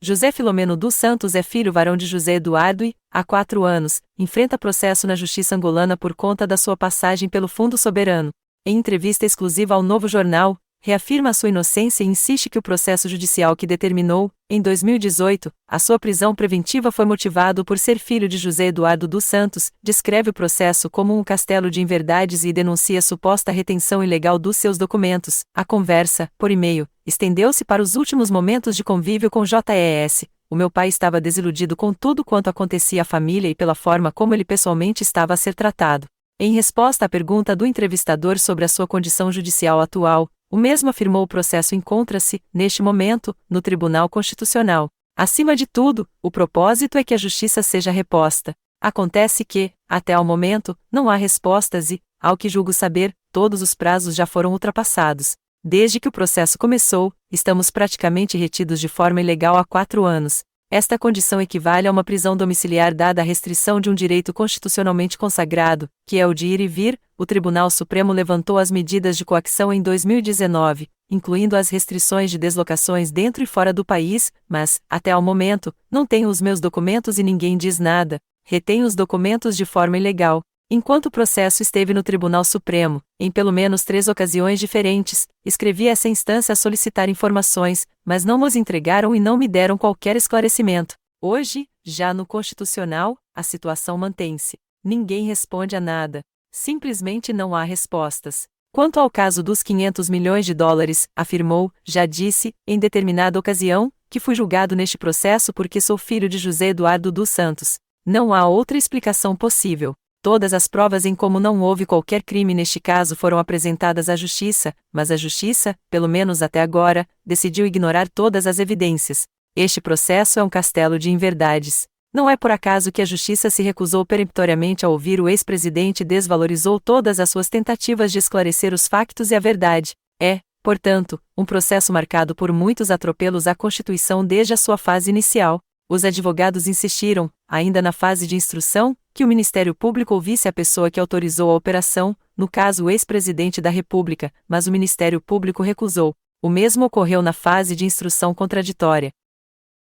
José Filomeno dos Santos é filho varão de José Eduardo e, há 4 anos, enfrenta processo na justiça angolana por conta da sua passagem pelo Fundo Soberano. Em entrevista exclusiva ao Novo Jornal, reafirma a sua inocência e insiste que o processo judicial que determinou, em 2018, a sua prisão preventiva foi motivado por ser filho de José Eduardo dos Santos, descreve o processo como um castelo de inverdades e denuncia suposta retenção ilegal dos seus documentos. A conversa, por e-mail, estendeu-se para os últimos momentos de convívio com JES. O meu pai estava desiludido com tudo quanto acontecia à família e pela forma como ele pessoalmente estava a ser tratado. Em resposta à pergunta do entrevistador sobre a sua condição judicial atual, o mesmo afirmou: o processo encontra-se, neste momento, no Tribunal Constitucional. Acima de tudo, o propósito é que a justiça seja reposta. Acontece que, até ao momento, não há respostas e, ao que julgo saber, todos os prazos já foram ultrapassados. Desde que o processo começou, estamos praticamente retidos de forma ilegal há 4 anos. Esta condição equivale a uma prisão domiciliar dada a restrição de um direito constitucionalmente consagrado, que é o de ir e vir. O Tribunal Supremo levantou as medidas de coação em 2019, incluindo as restrições de deslocações dentro e fora do país, mas, até ao momento, não tenho os meus documentos e ninguém diz nada. Retenho os documentos de forma ilegal. Enquanto o processo esteve no Tribunal Supremo, em pelo menos 3 ocasiões diferentes, escrevi a essa instância a solicitar informações, mas não nos entregaram e não me deram qualquer esclarecimento. Hoje, já no Constitucional, a situação mantém-se. Ninguém responde a nada. Simplesmente não há respostas. Quanto ao caso dos 500 milhões de dólares, afirmou, já disse, em determinada ocasião, que fui julgado neste processo porque sou filho de José Eduardo dos Santos. Não há outra explicação possível. Todas as provas em como não houve qualquer crime neste caso foram apresentadas à Justiça, mas a Justiça, pelo menos até agora, decidiu ignorar todas as evidências. Este processo é um castelo de inverdades. Não é por acaso que a Justiça se recusou peremptoriamente a ouvir o ex-presidente e desvalorizou todas as suas tentativas de esclarecer os factos e a verdade. É, portanto, um processo marcado por muitos atropelos à Constituição desde a sua fase inicial. Os advogados insistiram, ainda na fase de instrução, que o Ministério Público ouvisse a pessoa que autorizou a operação, no caso o ex-presidente da República, mas o Ministério Público recusou. O mesmo ocorreu na fase de instrução contraditória.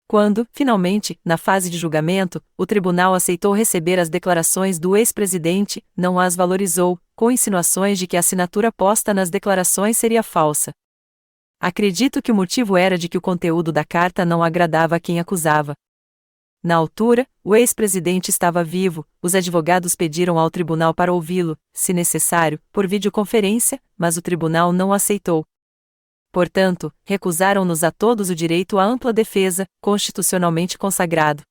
Quando, finalmente, na fase de julgamento, o tribunal aceitou receber as declarações do ex-presidente, não as valorizou, com insinuações de que a assinatura posta nas declarações seria falsa. Acredito que o motivo era de que o conteúdo da carta não agradava a quem acusava. Na altura, o ex-presidente estava vivo, os advogados pediram ao tribunal para ouvi-lo, se necessário, por videoconferência, mas o tribunal não aceitou. Portanto, recusaram-nos a todos o direito à ampla defesa, constitucionalmente consagrado.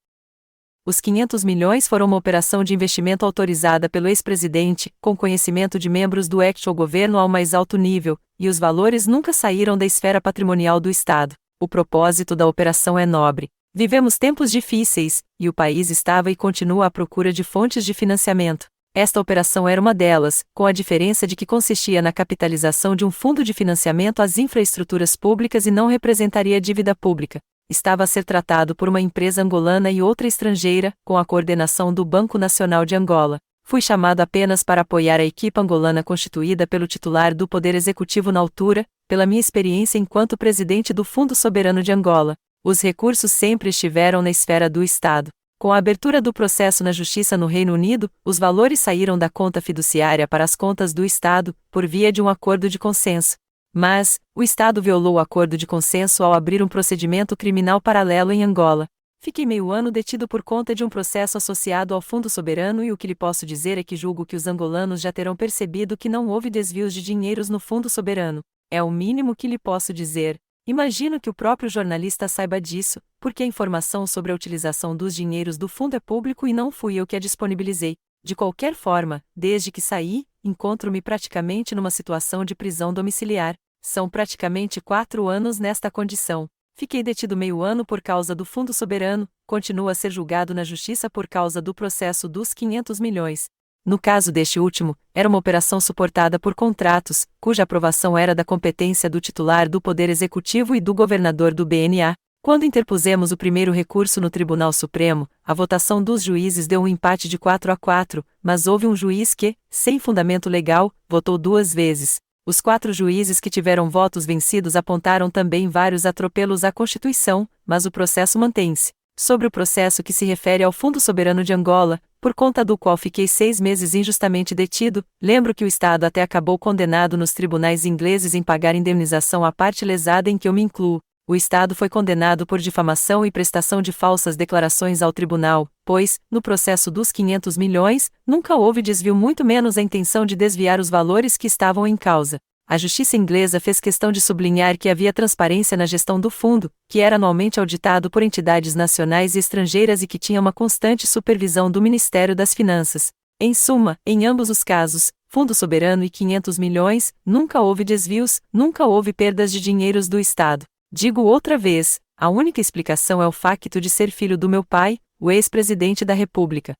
Os 500 milhões foram uma operação de investimento autorizada pelo ex-presidente, com conhecimento de membros do actual governo ao mais alto nível, e os valores nunca saíram da esfera patrimonial do Estado. O propósito da operação é nobre. Vivemos tempos difíceis, e o país estava e continua à procura de fontes de financiamento. Esta operação era uma delas, com a diferença de que consistia na capitalização de um fundo de financiamento às infraestruturas públicas e não representaria dívida pública. Estava a ser tratado por uma empresa angolana e outra estrangeira, com a coordenação do Banco Nacional de Angola. Fui chamado apenas para apoiar a equipe angolana constituída pelo titular do Poder Executivo na altura, pela minha experiência enquanto presidente do Fundo Soberano de Angola. Os recursos sempre estiveram na esfera do Estado. Com a abertura do processo na Justiça no Reino Unido, os valores saíram da conta fiduciária para as contas do Estado, por via de um acordo de consenso. Mas, o Estado violou o acordo de consenso ao abrir um procedimento criminal paralelo em Angola. Fiquei meio ano detido por conta de um processo associado ao Fundo Soberano e o que lhe posso dizer é que julgo que os angolanos já terão percebido que não houve desvios de dinheiros no Fundo Soberano. É o mínimo que lhe posso dizer. Imagino que o próprio jornalista saiba disso, porque a informação sobre a utilização dos dinheiros do fundo é público e não fui eu que a disponibilizei. De qualquer forma, desde que saí, encontro-me praticamente numa situação de prisão domiciliar. São praticamente 4 anos nesta condição. Fiquei detido meio ano por causa do Fundo Soberano, continuo a ser julgado na Justiça por causa do processo dos 500 milhões. No caso deste último, era uma operação suportada por contratos, cuja aprovação era da competência do titular do Poder Executivo e do governador do BNA. Quando interpusemos o primeiro recurso no Tribunal Supremo, a votação dos juízes deu um empate de 4-4, mas houve um juiz que, sem fundamento legal, votou 2 vezes. Os 4 juízes que tiveram votos vencidos apontaram também vários atropelos à Constituição, mas o processo mantém-se. Sobre o processo que se refere ao Fundo Soberano de Angola, por conta do qual fiquei 6 meses injustamente detido, lembro que o Estado até acabou condenado nos tribunais ingleses em pagar indemnização à parte lesada em que eu me incluo. O Estado foi condenado por difamação e prestação de falsas declarações ao tribunal, pois, no processo dos 500 milhões, nunca houve desvio, muito menos a intenção de desviar os valores que estavam em causa. A justiça inglesa fez questão de sublinhar que havia transparência na gestão do fundo, que era anualmente auditado por entidades nacionais e estrangeiras e que tinha uma constante supervisão do Ministério das Finanças. Em suma, em ambos os casos, Fundo Soberano e 500 milhões, nunca houve desvios, nunca houve perdas de dinheiros do Estado. Digo outra vez, a única explicação é o facto de ser filho do meu pai, o ex-presidente da República.